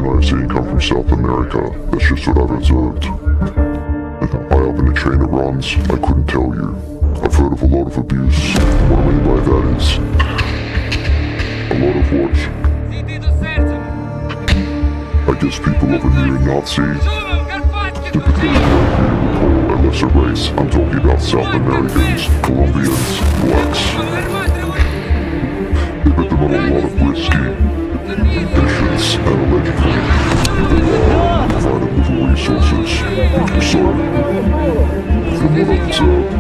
I've seen come from South America. That's just what I've observed. High up in the chain it runs, I couldn't tell you. I've heard of a lot of abuse. What I mean by that is a lot of what I guess people of a neo-Nazi, typically recall a lesser race. I'm talking about South Americans, Colombians, blacks. They put them on a lot of risky missions and allegedly they are provided with resources. So, from what I've observed, I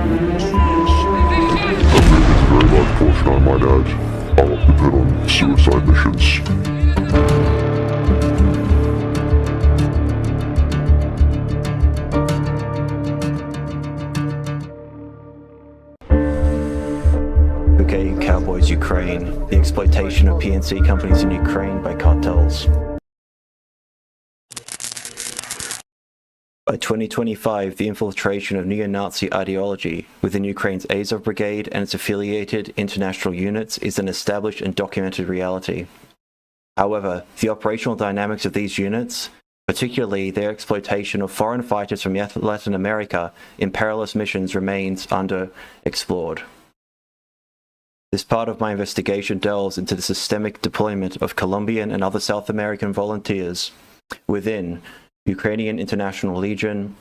think it's a very large portion, I might add, are often put on suicide missions. Cowboys, Ukraine, the exploitation of PMC companies in Ukraine by cartels. By 2025, the infiltration of neo-Nazi ideology within Ukraine's Azov brigade and its affiliated international units is an established and documented reality. However, the operational dynamics of these units, particularly their exploitation of foreign fighters from Latin America in perilous missions, remains underexplored. This part of my investigation delves into the systemic deployment of Colombian and other South American volunteers within Ukrainian International Legion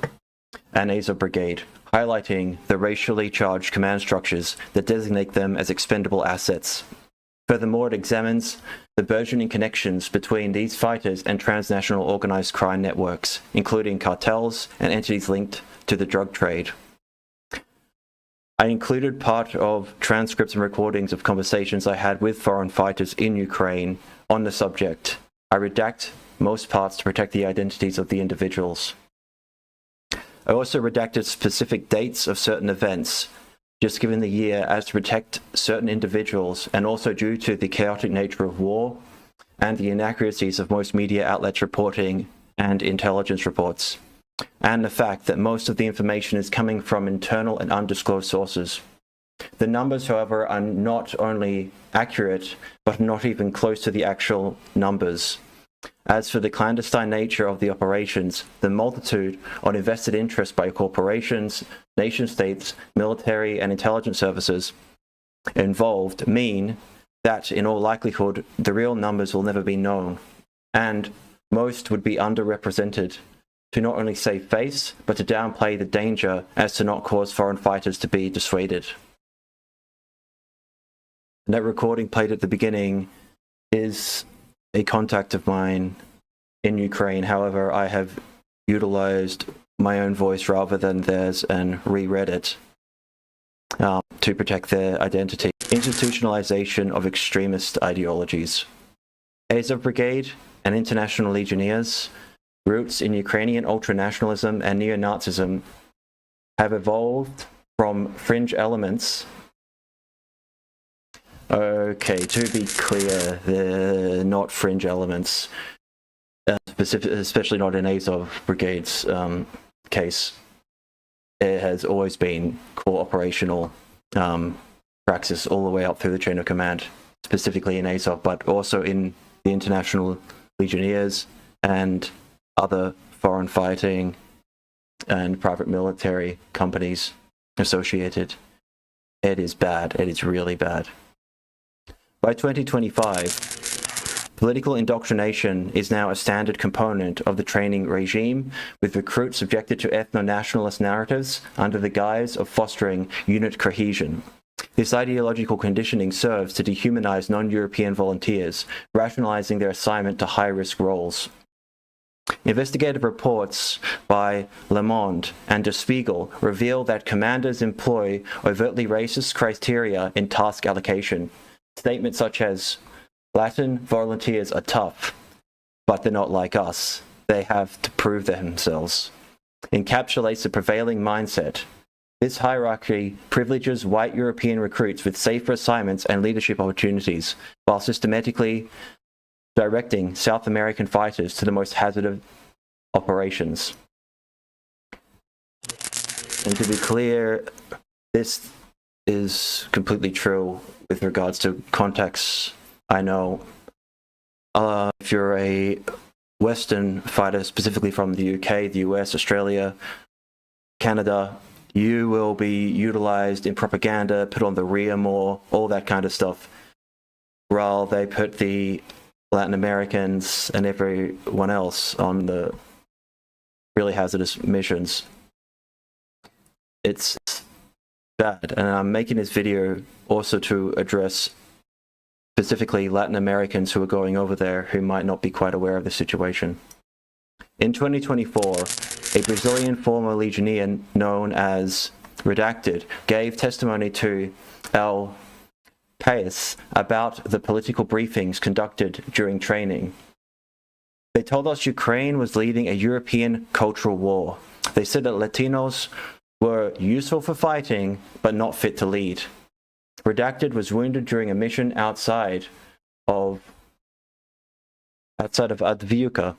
and Azov Brigade, highlighting the racially charged command structures that designate them as expendable assets. Furthermore, it examines the burgeoning connections between these fighters and transnational organized crime networks, including cartels and entities linked to the drug trade. I included part of transcripts and recordings of conversations I had with foreign fighters in Ukraine on the subject. I redact most parts to protect the identities of the individuals. I also redacted specific dates of certain events, just given the year, as to protect certain individuals, and also due to the chaotic nature of war and the inaccuracies of most media outlets reporting and intelligence reports, and the fact that most of the information is coming from internal and undisclosed sources. The numbers, however, are not only accurate, but not even close to the actual numbers. As for the clandestine nature of the operations, the multitude of invested interest by corporations, nation-states, military and intelligence services involved mean that, in all likelihood, the real numbers will never be known, and most would be underrepresented, to not only save face, but to downplay the danger as to not cause foreign fighters to be dissuaded. And that recording played at the beginning is a contact of mine in Ukraine. However, I have utilized my own voice rather than theirs and reread it to protect their identity. Institutionalization of extremist ideologies. Azov Brigade and International Legionnaires, roots in Ukrainian ultranationalism and neo-Nazism, have evolved from fringe elements. Okay, to be clear, they're not fringe elements, especially not in Azov Brigade's case. It has always been core operational praxis all the way up through the chain of command, specifically in Azov, but also in the International Legionnaires and other foreign fighting and private military companies associated. It is bad. It is really bad. By 2025, political indoctrination is now a standard component of the training regime, with recruits subjected to ethno-nationalist narratives under the guise of fostering unit cohesion. This ideological conditioning serves to dehumanize non-European volunteers, rationalizing their assignment to high-risk roles. Investigative reports by Le Monde and Der Spiegel reveal that commanders employ overtly racist criteria in task allocation. Statements such as, "Latin volunteers are tough, but they're not like us. They have to prove themselves," encapsulates the prevailing mindset. This hierarchy privileges white European recruits with safer assignments and leadership opportunities, while systematically directing South American fighters to the most hazardous operations. And to be clear, this is completely true with regards to contacts I know. If you're a Western fighters, specifically from the UK, the US, Australia, Canada, you will be utilized in propaganda, put on the rear more, all that kind of stuff, while they put the Latin Americans and everyone else on the really hazardous missions. It's bad, and I'm making this video also to address specifically Latin Americans who are going over there who might not be quite aware of the situation. In 2024, a Brazilian former legionnaire known as Redacted gave testimony to El País about the political briefings conducted during training. They told us Ukraine was leading a European cultural war. They said that Latinos were useful for fighting, but not fit to lead. Redacted was wounded during a mission outside of Adviuca,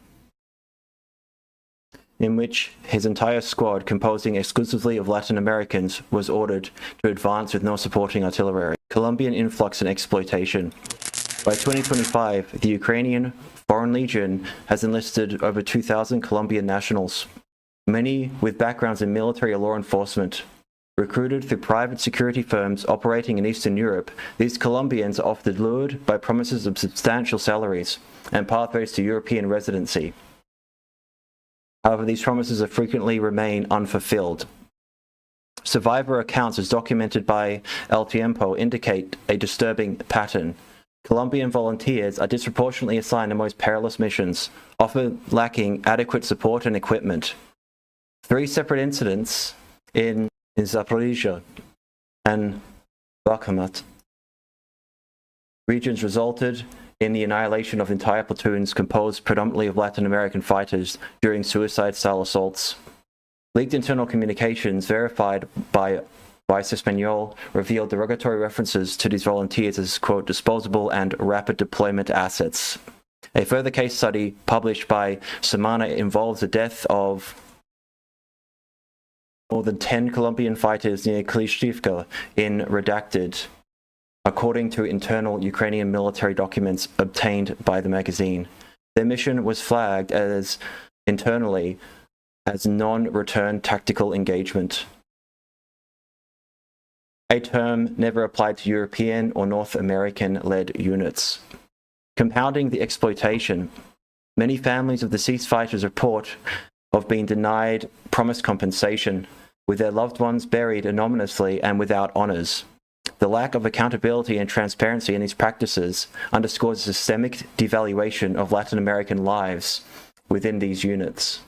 in which his entire squad, composing exclusively of Latin Americans, was ordered to advance with no supporting artillery. Colombian influx and exploitation. By 2025, the Ukrainian Foreign Legion has enlisted over 2,000 Colombian nationals, many with backgrounds in military or law enforcement. Recruited through private security firms operating in Eastern Europe, these Colombians are often lured by promises of substantial salaries and pathways to European residency. However, these promises have frequently remain unfulfilled. Survivor accounts as documented by El Tiempo indicate a disturbing pattern. Colombian volunteers are disproportionately assigned the most perilous missions, often lacking adequate support and equipment. 3 separate incidents in Zaporizhzhia and Bakhmut regions resulted in the annihilation of entire platoons composed predominantly of Latin American fighters during suicide-style assaults. Leaked internal communications verified by Vice Espanol revealed derogatory references to these volunteers as, quote, disposable and rapid deployment assets. A further case study published by Semana involves the death of more than 10 Colombian fighters near Klishchivka in Redacted, according to internal Ukrainian military documents obtained by the magazine. Their mission was flagged as internally as non-return tactical engagement, a term never applied to European or North American-led units. Compounding the exploitation, many families of deceased fighters report of being denied promised compensation, with their loved ones buried anonymously and without honors. The lack of accountability and transparency in these practices underscores the systemic devaluation of Latin American lives within these units.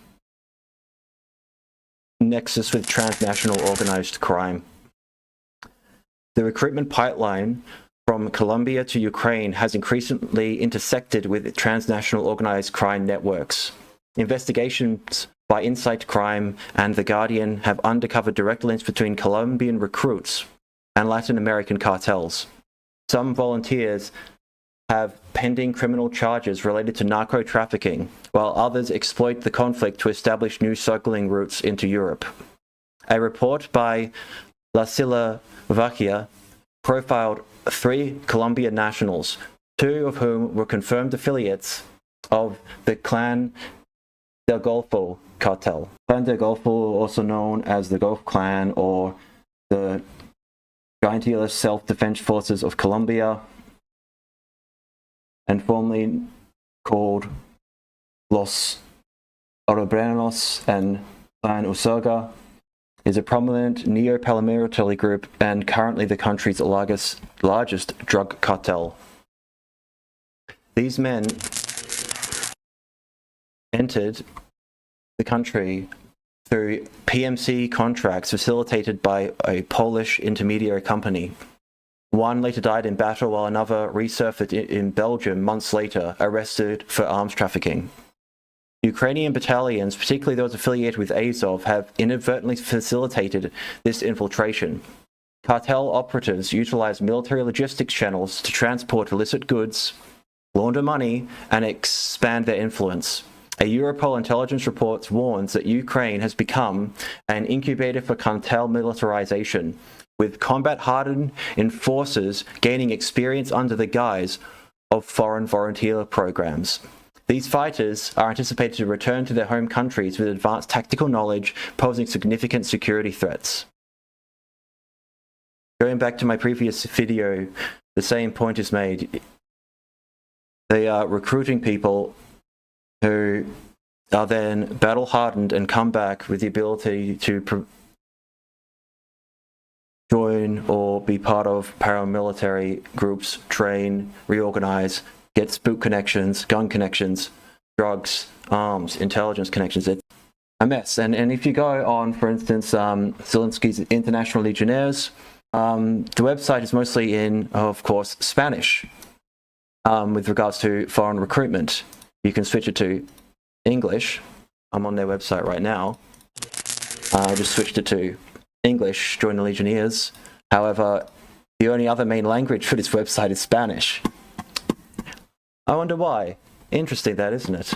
Nexus with transnational organized crime. The recruitment pipeline from Colombia to Ukraine has increasingly intersected with transnational organized crime networks. Investigations by Insight Crime and The Guardian have uncovered direct links between Colombian recruits and Latin American cartels. Some volunteers have pending criminal charges related to narco-trafficking, while others exploit the conflict to establish new smuggling routes into Europe. A report by La Slovakia profiled 3 Colombian nationals, 2 of whom were confirmed affiliates of the Clan del Golfo cartel. Clan del Golfo, also known as the Gulf Clan or the Giantila Self-Defense Forces of Colombia, and formerly called Los Orobrenos and Clan Usoga, is a prominent neo-paramilitary group and currently the country's largest drug cartel. These men entered the country through PMC contracts facilitated by a Polish intermediary company. One later died in battle while another resurfaced in Belgium months later, arrested for arms trafficking. Ukrainian battalions, particularly those affiliated with Azov, have inadvertently facilitated this infiltration. Cartel operatives utilize military logistics channels to transport illicit goods, launder money, and expand their influence. A Europol intelligence report warns that Ukraine has become an incubator for cartel militarization, with combat-hardened enforcers gaining experience under the guise of foreign volunteer programs. These fighters are anticipated to return to their home countries with advanced tactical knowledge, posing significant security threats. Going back to my previous video, the same point is made. They are recruiting people who are then battle-hardened and come back with the ability to join or be part of paramilitary groups, train, reorganize, get spook connections, gun connections, drugs, arms, intelligence connections. It's a mess. And if you go on, for instance, Zelensky's International Legionnaires, the website is mostly in, of course, Spanish with regards to foreign recruitment. You can switch it to English. I'm on their website right now. I just switched it to English, join the Legionnaires. However, the only other main language for this website is Spanish. I wonder why. Interesting that, isn't it?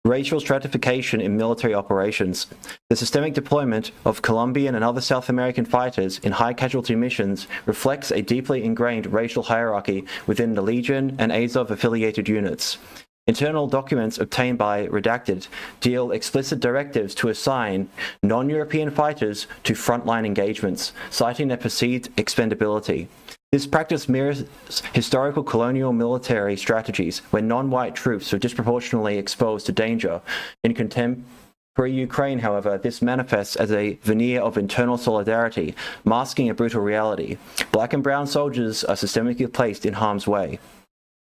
Racial stratification in military operations. The systemic deployment of Colombian and other South American fighters in high-casualty missions reflects a deeply ingrained racial hierarchy within the Legion and Azov-affiliated units. Internal documents obtained by Redacted deal explicit directives to assign non-European fighters to frontline engagements, citing their perceived expendability. This practice mirrors historical colonial military strategies where non-white troops are disproportionately exposed to danger. In contemporary Ukraine, however, this manifests as a veneer of internal solidarity, masking a brutal reality. Black and brown soldiers are systemically placed in harm's way.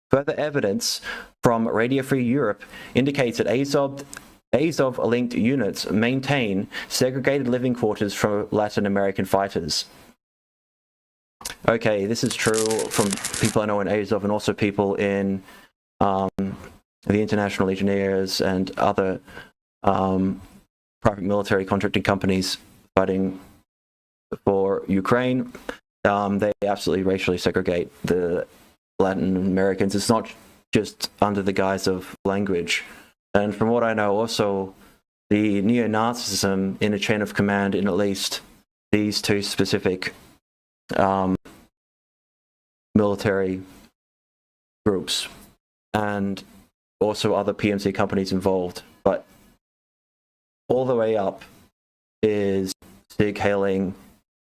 Further evidence from Radio Free Europe indicates that Azov-linked units maintain segregated living quarters for Latin American fighters. Okay, this is true from people I know in Azov and also people in the International Legionnaires and other private military contracting companies fighting for Ukraine. They absolutely racially segregate the Latin Americans. It's not just under the guise of language. And from what I know, also the neo-Nazism in a chain of command in at least these two specific military groups, and also other PMC companies involved. But all the way up is Sig hailing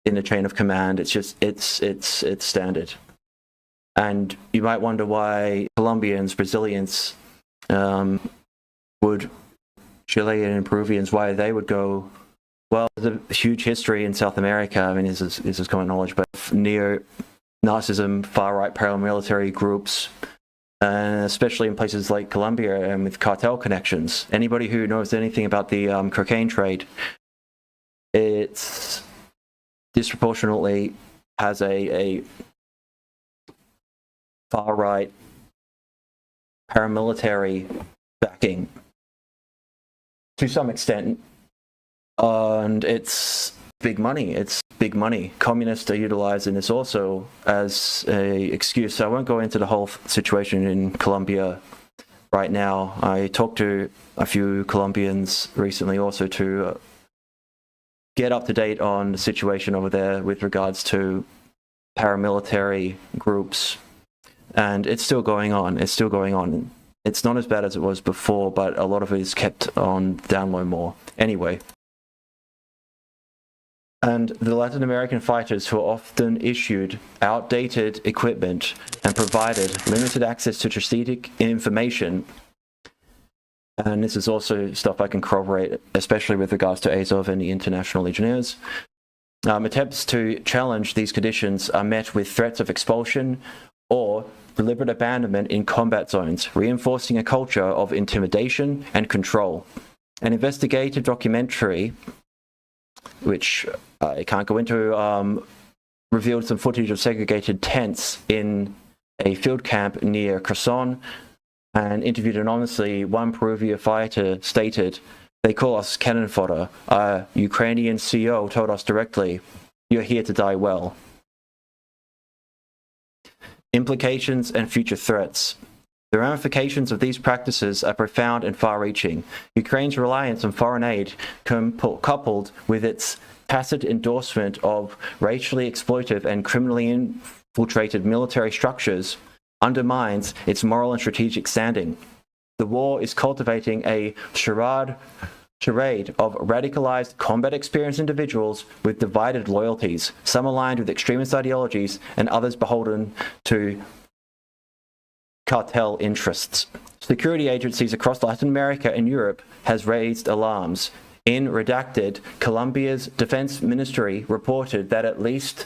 in the chain of command. It's just, it's standard. And you might wonder why Colombians, Brazilians, would Chilean and Peruvians, why they would go. Well, there's a huge history in South America. I mean, this is common knowledge, but neo-Nazism, far-right paramilitary groups, especially in places like Colombia and with cartel connections. Anybody who knows anything about the cocaine trade, it's disproportionately has a far-right paramilitary backing to some extent, and it's big money. It's big money. Communists are utilizing this also as a excuse. So I won't go into the whole situation in Colombia right now. I talked to a few Colombians recently also to get up to date on the situation over there with regards to paramilitary groups. And it's still going on. It's still going on. It's not as bad as it was before, but a lot of it is kept on down low more. Anyway. And the Latin American fighters who are often issued outdated equipment and provided limited access to strategic information. And this is also stuff I can corroborate, especially with regards to Azov and the International Legionnaires. Attempts to challenge these conditions are met with threats of expulsion or deliberate abandonment in combat zones, reinforcing a culture of intimidation and control. An investigative documentary, which I can't go into, revealed some footage of segregated tents in a field camp near Kherson, and interviewed anonymously one Peruvian fighter stated, "They call us cannon fodder. Our Ukrainian CO told us directly, you're here to die well." Implications and future threats. The ramifications of these practices are profound and far-reaching. Ukraine's reliance on foreign aid, coupled with its tacit endorsement of racially exploitive and criminally infiltrated military structures, undermines its moral and strategic standing. The war is cultivating a charade of radicalized, combat-experienced individuals with divided loyalties, some aligned with extremist ideologies and others beholden to cartel interests. Security agencies across Latin America and Europe has raised alarms. In Redacted, Colombia's defense ministry reported that at least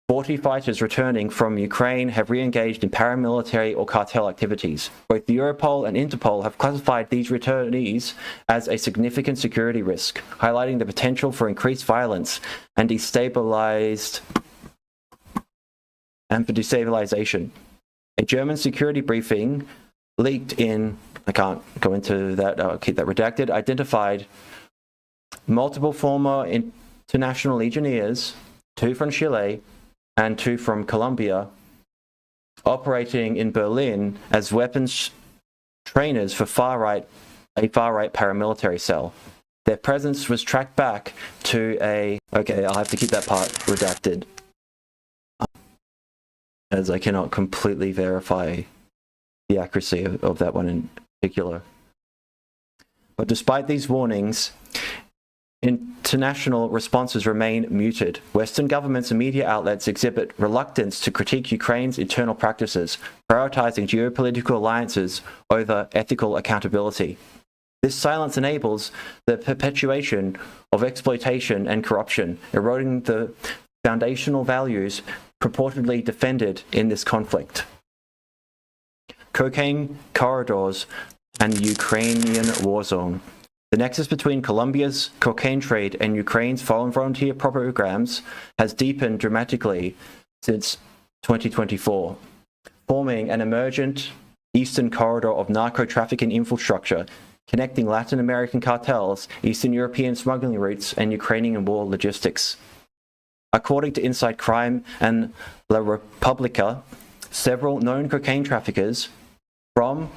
40 fighters returning from Ukraine have re-engaged in paramilitary or cartel activities. Both Europol and Interpol have classified these returnees as a significant security risk, highlighting the potential for increased violence and destabilization. A German security briefing leaked in, I can't go into that, I'll keep that redacted, identified multiple former international legionnaires, 2 from Chile and 2 from Colombia, operating in Berlin as weapons trainers for a far-right paramilitary cell. Their presence was tracked back to okay, I'll have to keep that part redacted, as I cannot completely verify the accuracy of that one in particular. But despite these warnings, international responses remain muted. Western governments and media outlets exhibit reluctance to critique Ukraine's internal practices, prioritizing geopolitical alliances over ethical accountability. This silence enables the perpetuation of exploitation and corruption, eroding the foundational values purportedly defended in this conflict. Cocaine corridors and the Ukrainian war zone. The nexus between Colombia's cocaine trade and Ukraine's foreign frontier programs has deepened dramatically since 2024, forming an emergent eastern corridor of narco-trafficking infrastructure connecting Latin American cartels, Eastern European smuggling routes, and Ukrainian war logistics. According to Inside Crime and La Repubblica, several known cocaine traffickers from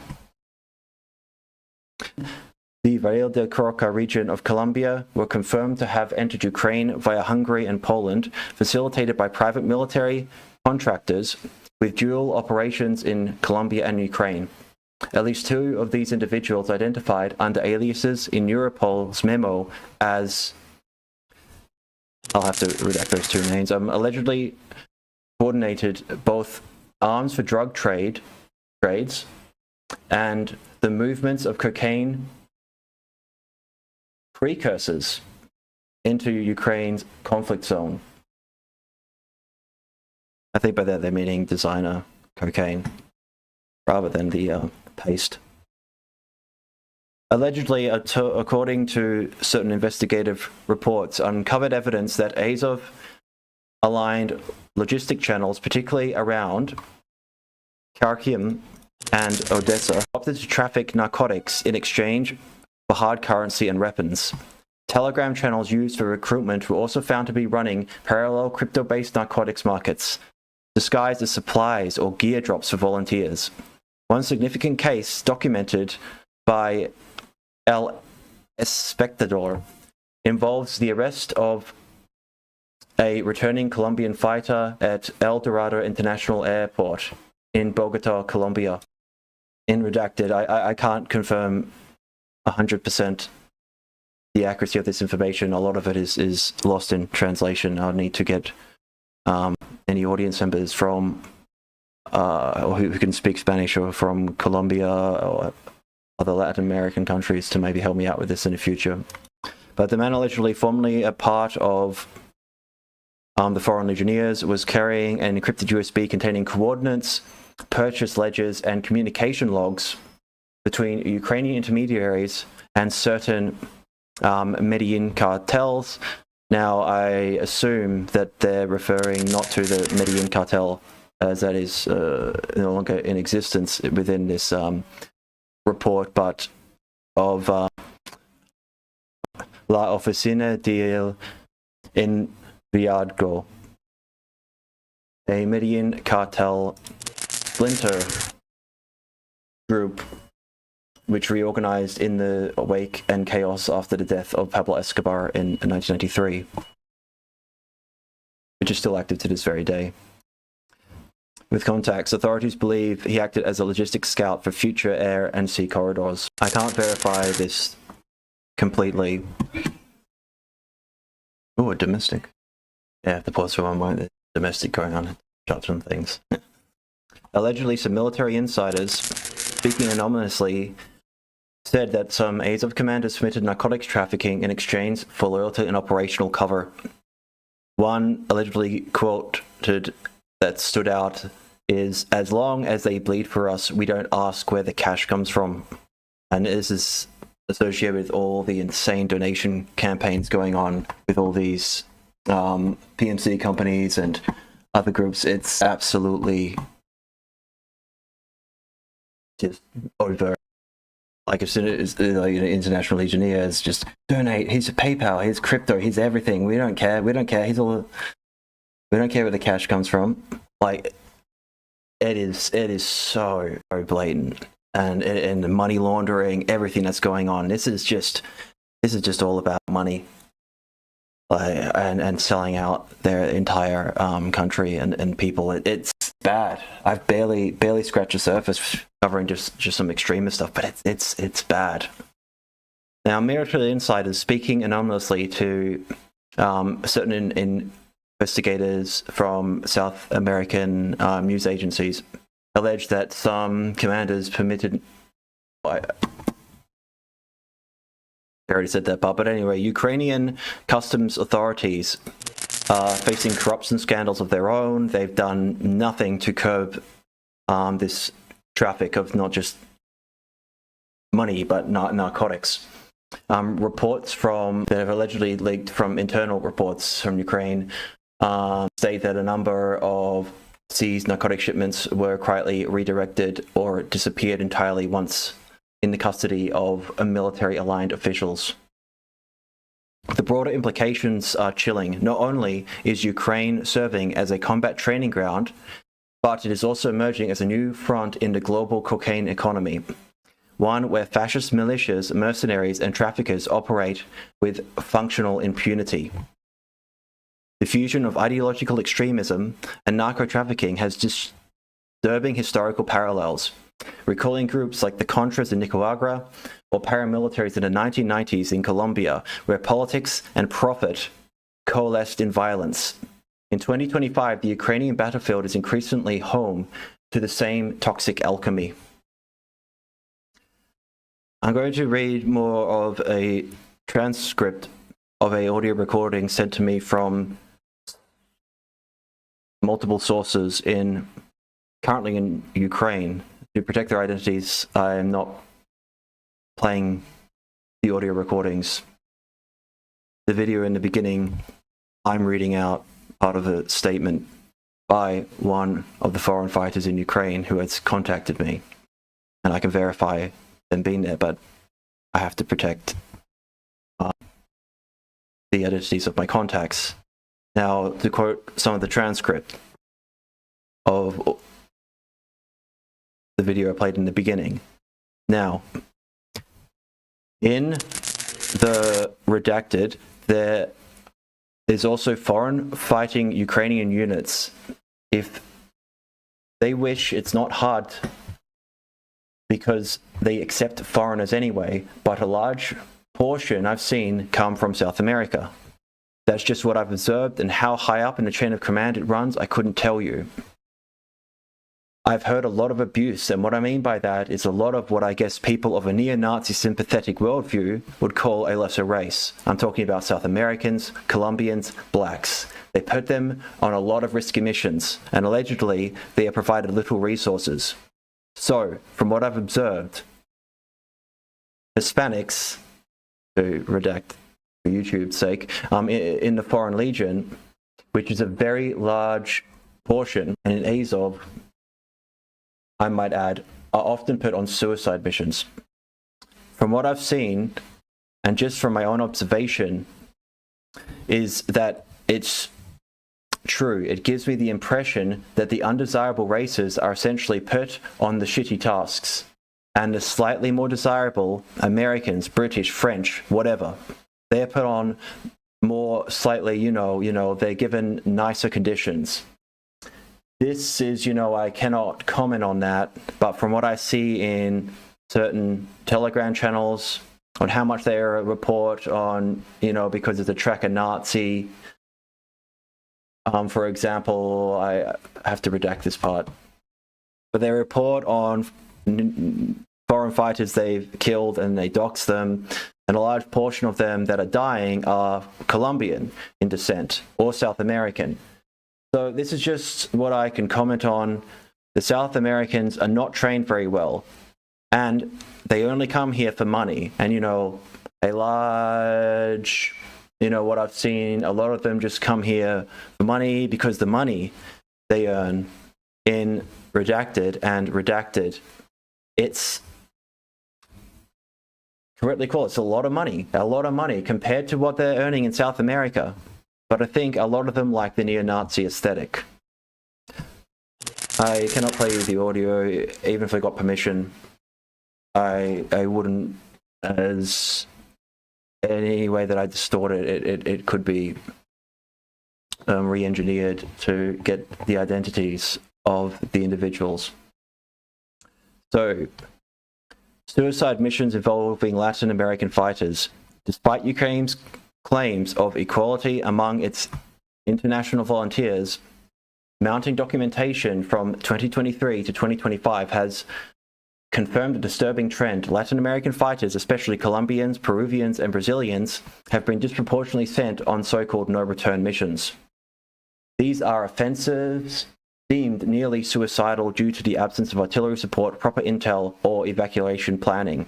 the Valle del Cauca region of Colombia were confirmed to have entered Ukraine via Hungary and Poland, facilitated by private military contractors with dual operations in Colombia and Ukraine. At least 2 of these individuals identified under aliases in Europol's memo as, I'll have to redact those 2 names, allegedly coordinated both arms for drug trades and the movements of cocaine precursors into Ukraine's conflict zone. I think by that they're meaning designer cocaine rather than the paste. Allegedly, according to certain investigative reports, uncovered evidence that Azov aligned logistic channels, particularly around Kharkiv and Odessa, opted to traffic narcotics in exchange for hard currency and weapons. Telegram channels used for recruitment were also found to be running parallel crypto-based narcotics markets, disguised as supplies or gear drops for volunteers. One significant case documented by El Espectador involves the arrest of a returning Colombian fighter at El Dorado International Airport in Bogota, Colombia. In Redacted, I can't confirm 100% the accuracy of this information. A lot of it is lost in translation. I'll need to get any audience members from or who can speak Spanish or from Colombia or other Latin American countries to maybe help me out with this in the future. But the man allegedly formerly a part of the Foreign Legionnaires was carrying an encrypted USB containing coordinates, purchase ledgers, and communication logs between Ukrainian intermediaries and certain Medellin cartels. Now, I assume that they're referring not to the Medellin cartel, as that is no longer in existence within this report, but of La Oficina del Enviado, a Medellin cartel splinter group which reorganized in the wake and chaos after the death of Pablo Escobar in 1993, which is still active to this very day. with contacts. Authorities believe he acted as a logistics scout for future air and sea corridors. I can't verify this completely. Oh, a domestic. Yeah, if the pause for one moment, domestic going on, shots and things. Allegedly, some military insiders, speaking anonymously, said that some Azov commanders committed narcotics trafficking in exchange for loyalty and operational cover. One allegedly quoted that stood out is, "As long as they bleed for us, we don't ask where the cash comes from." And this is associated with all the insane donation campaigns going on with all these PMC companies and other groups. It's absolutely just over. Like, as soon as like, International Legionnaire is just donate, here's PayPal, here's crypto, here's everything. We don't care. We don't care. We don't care where the cash comes from. Like, it is so blatant, and the money laundering, everything that's going on. This is just all about money, and selling out their entire country and people. It's bad. I've barely scratched the surface covering just some extremist stuff, but it's bad. Now, military insiders speaking anonymously to certain investigators from South American news agencies alleged that some commanders permitted. I already said that part, but anyway, Ukrainian customs authorities are facing corruption scandals of their own. They've done nothing to curb this traffic of not just money but narcotics. Reports that have allegedly leaked from internal reports from Ukraine state that a number of seized narcotic shipments were quietly redirected or disappeared entirely once in the custody of military-aligned officials. The broader implications are chilling. Not only is Ukraine serving as a combat training ground, but it is also emerging as a new front in the global cocaine economy, one where fascist militias, mercenaries, and traffickers operate with functional impunity. The fusion of ideological extremism and narco-trafficking has disturbing historical parallels, recalling groups like the Contras in Nicaragua or paramilitaries in the 1990s in Colombia, where politics and profit coalesced in violence. In 2025, the Ukrainian battlefield is increasingly home to the same toxic alchemy. I'm going to read more of a transcript of an audio recording sent to me from multiple sources currently in Ukraine. To protect their identities, I am not playing the audio recordings. The video in the beginning, I'm reading out part of a statement by one of the foreign fighters in Ukraine who has contacted me, and I can verify them being there, but I have to protect the identities of my contacts. Now, to quote some of the transcript of the video I played in the beginning. Now, in the redacted, there is also foreign fighting Ukrainian units. If they wish, it's not hard because they accept foreigners anyway, but a large portion I've seen come from South America. That's just what I've observed, and how high up in the chain of command it runs, I couldn't tell you. I've heard a lot of abuse, and what I mean by that is a lot of what I guess people of a neo-Nazi sympathetic worldview would call a lesser race. I'm talking about South Americans, Colombians, blacks. They put them on a lot of risky missions, and allegedly they are provided little resources. So, from what I've observed, Hispanics, to redact for YouTube's sake, in the Foreign Legion, which is a very large portion, and in Azov, I might add, are often put on suicide missions. From what I've seen, and just from my own observation, is that it's true. It gives me the impression that the undesirable races are essentially put on the shitty tasks, and the slightly more desirable Americans, British, French, whatever, they're put on more slightly, they're given nicer conditions. this is, I cannot comment on that, but from what I see in certain Telegram channels on how much they report on, because it's a tracker Nazi, for example, I have to redact this part, but they report on foreign fighters they've killed and they dox them, and a large portion of them that are dying are Colombian in descent or South American. So this is just what I can comment on. The South Americans are not trained very well, and they only come here for money. And, a large, what I've seen, a lot of them just come here for money because the money they earn in redacted, it's correctly called, it's a lot of money compared to what they're earning in South America. But I think a lot of them like the neo-Nazi aesthetic. I cannot play the audio, even if I got permission. I wouldn't, as any way that I distort it, it could be re-engineered to get the identities of the individuals. So, suicide missions involving Latin American fighters. Despite Ukraine's claims of equality among its international volunteers, mounting documentation from 2023 to 2025 has confirmed a disturbing trend. Latin American fighters, especially Colombians, Peruvians, and Brazilians, have been disproportionately sent on so-called no-return missions. These are offensives deemed nearly suicidal due to the absence of artillery support, proper intel, or evacuation planning.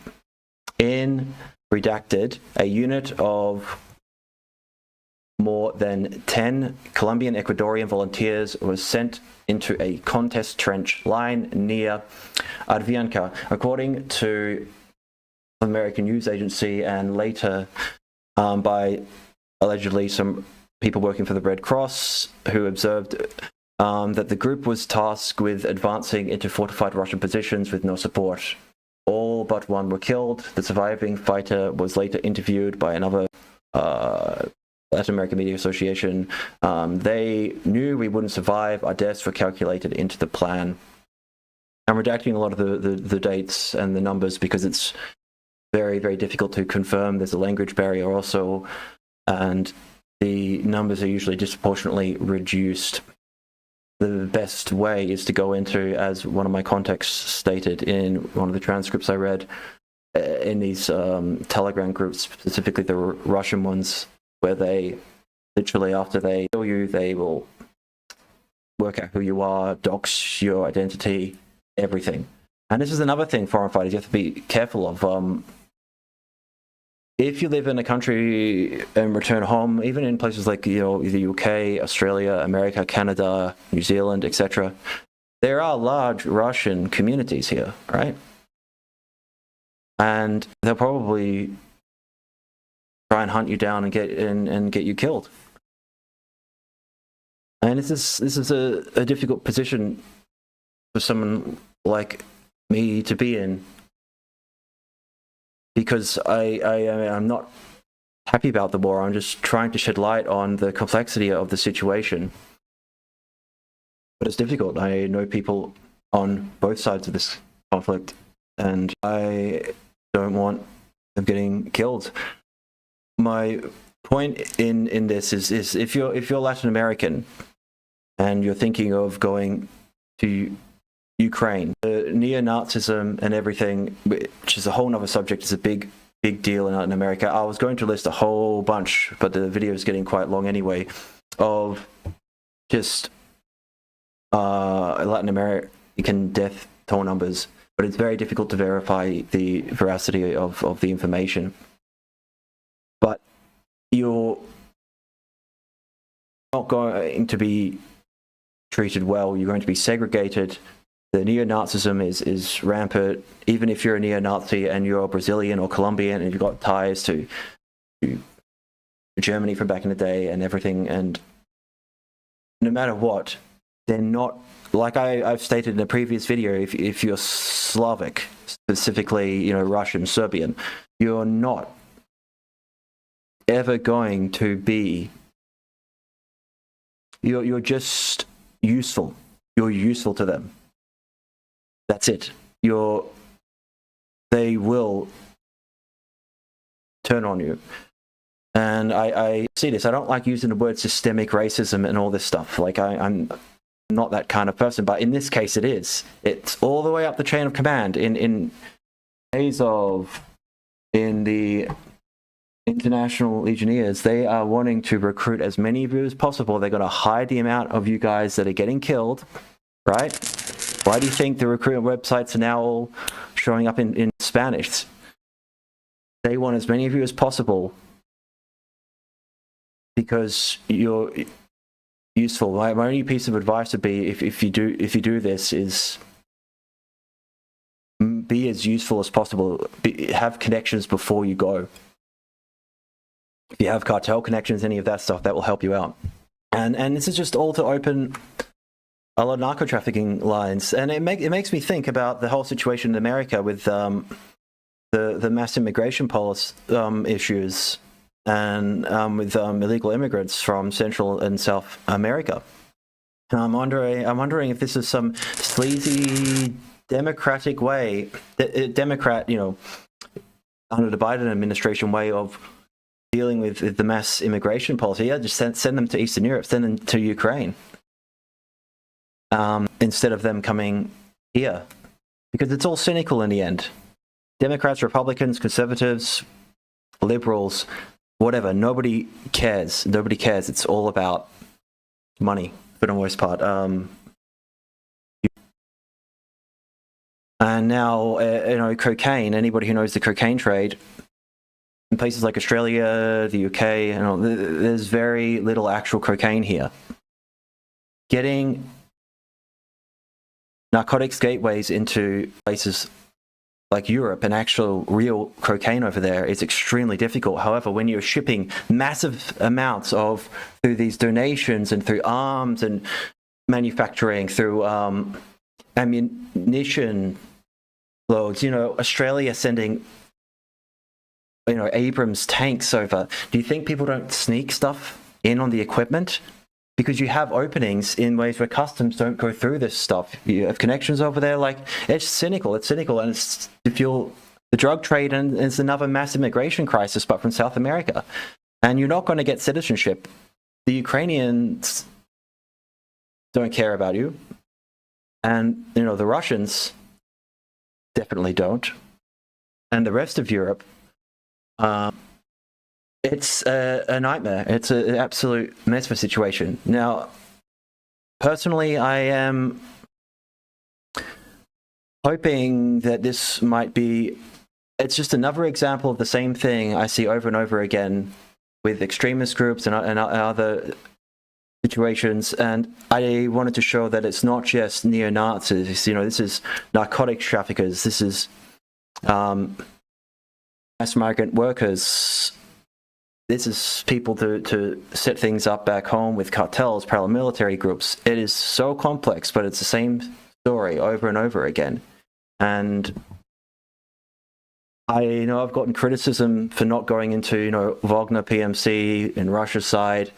In redacted, a unit of more than 10 Colombian Ecuadorian volunteers was sent into a contest trench line near Arvianca, according to an American news agency, and later by allegedly some people working for the Red Cross who observed that the group was tasked with advancing into fortified Russian positions with no support. All but one were killed. The surviving fighter was later interviewed by another Latin American Media Association. They knew we wouldn't survive. Our deaths were calculated into the plan. I'm redacting a lot of the dates and the numbers because it's very, very difficult to confirm. There's a language barrier also, and the numbers are usually disproportionately reduced. The best way is to go into, as one of my contacts stated in one of the transcripts I read, in these Telegram groups, specifically the Russian ones, where they literally, after they kill you, they will work out who you are, dox your identity, everything. And this is another thing foreign fighters you have to be careful of. If you live in a country and return home, even in places like the UK, Australia, America, Canada, New Zealand, etc., there are large Russian communities here, right? And they'll probably try and hunt you down and get you killed. And this is a difficult position for someone like me to be in, because I'm not happy about the war. I'm just trying to shed light on the complexity of the situation. But it's difficult. I know people on both sides of this conflict, and I don't want them getting killed. My point in this is if you're Latin American and you're thinking of going to Ukraine, the neo-Nazism and everything, which is a whole nother subject, is a big deal in Latin America. I was going to list a whole bunch, but the video is getting quite long anyway, of just Latin American death toll numbers, but it's very difficult to verify the veracity of the information. But you're not going to be treated well. You're going to be segregated. The neo-Nazism is rampant. Even if you're a neo-Nazi and you're Brazilian or Colombian and you've got ties to Germany from back in the day and everything, and no matter what, they're not, like I've stated in a previous video, if you're Slavic, specifically Russian, Serbian, you're not ever going to be, you're just useful. you're useful to them. That's it. They will turn on you. And I see this. I don't like using the word systemic racism and all this stuff. Like, I'm not that kind of person, but in this case it is. It's all the way up the chain of command. In Azov, in the International Legionnaires, they are wanting to recruit as many of you as possible. They're going to hide the amount of you guys that are getting killed, right? Why do you think the recruitment websites are now all showing up in Spanish? They want as many of you as possible because you're useful. My only piece of advice would be, if you do this, is be as useful as possible. Have connections before you go. If you have cartel connections, any of that stuff, that will help you out. And this is just all to open a lot of narco trafficking lines. And it makes me think about the whole situation in America with the mass immigration policy issues, and with illegal immigrants from Central and South America. I'm wondering if this is some sleazy democratic way, Democrat, under the Biden administration way of dealing with the mass immigration policy. Yeah, just send them to Eastern Europe, send them to Ukraine, instead of them coming here, because it's all cynical in the end. Democrats, Republicans, conservatives, liberals, whatever, nobody cares. Nobody cares. It's all about money for the most part. And now, cocaine, anybody who knows the cocaine trade, in places like Australia, the UK, there's very little actual cocaine here. Getting narcotics gateways into places like Europe and actual real cocaine over there is extremely difficult. However, when you're shipping massive amounts through these donations and through arms and manufacturing, through ammunition loads, Australia sending, Abrams tanks over. Do you think people don't sneak stuff in on the equipment? Because you have openings in ways where customs don't go through this stuff. You have connections over there. Like, it's cynical. And it's to fuel the drug trade, and it's another massive immigration crisis, but from South America. And you're not going to get citizenship. The Ukrainians don't care about you. And, the Russians definitely don't. And the rest of Europe, it's a nightmare. It's an absolute mess of a situation. Now, personally, I am hoping that this might be, it's just another example of the same thing I see over and over again with extremist groups and other situations. And I wanted to show that it's not just neo-Nazis. This is narcotics traffickers. This is mass migrant workers. This is people to set things up back home with cartels, paramilitary groups. It is so complex, but it's the same story over and over again. And I've gotten criticism for not going into, Wagner PMC and Russia's side.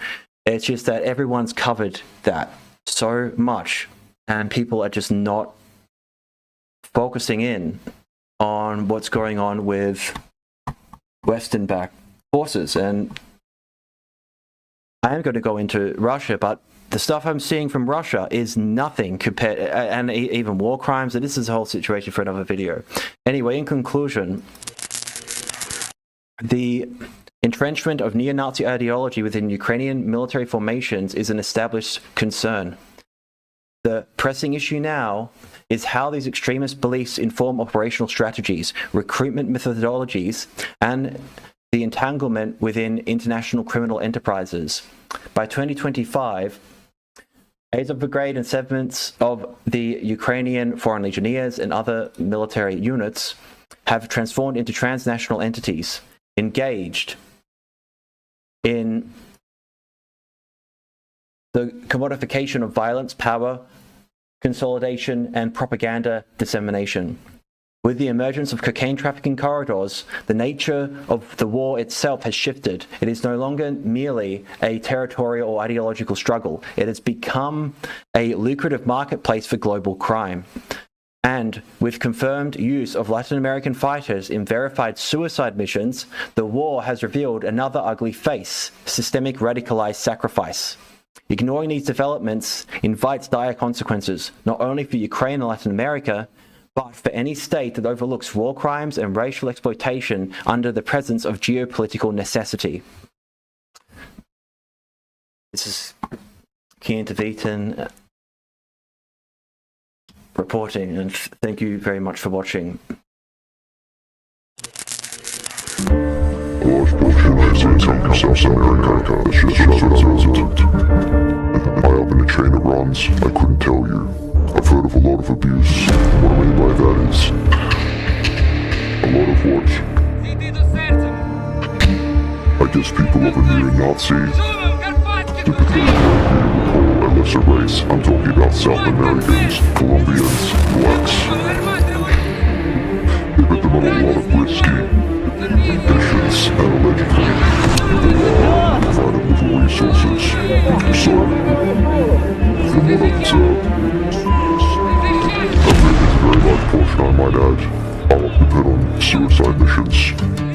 It's just that everyone's covered that so much, and people are just not focusing in on what's going on with Western-backed forces. And I am going to go into Russia, but the stuff I'm seeing from Russia is nothing compared, and even war crimes, and this is a whole situation for another video. Anyway, in conclusion, the entrenchment of neo-Nazi ideology within Ukrainian military formations is an established concern. The pressing issue now is how these extremist beliefs inform operational strategies, recruitment methodologies, and the entanglement within international criminal enterprises. By 2025, Azov Brigade and segments of the Ukrainian Foreign Legionnaires and other military units have transformed into transnational entities, engaged in the commodification of violence, power, consolidation, and propaganda dissemination. With the emergence of cocaine trafficking corridors, the nature of the war itself has shifted. It is no longer merely a territorial or ideological struggle. It has become a lucrative marketplace for global crime. And with confirmed use of Latin American fighters in verified suicide missions, the war has revealed another ugly face: systemic radicalized sacrifice. Ignoring these developments invites dire consequences, not only for Ukraine and Latin America, but for any state that overlooks war crimes and racial exploitation under the presence of geopolitical necessity. This is Kian Devitan reporting, and thank you very much for watching. A large portion of South America is just resident. High up in the chain it runs, I couldn't tell you. I've heard of a lot of abuse. What I mean by that is a lot of what I guess people of a neo-Nazi typically call a lesser race. I'm talking about South Americans, Colombians, blacks. They put them on a lot of risky conditions and allegedly provided with resources. So, from what I've observed, a very large portion, I might add, are put on suicide missions.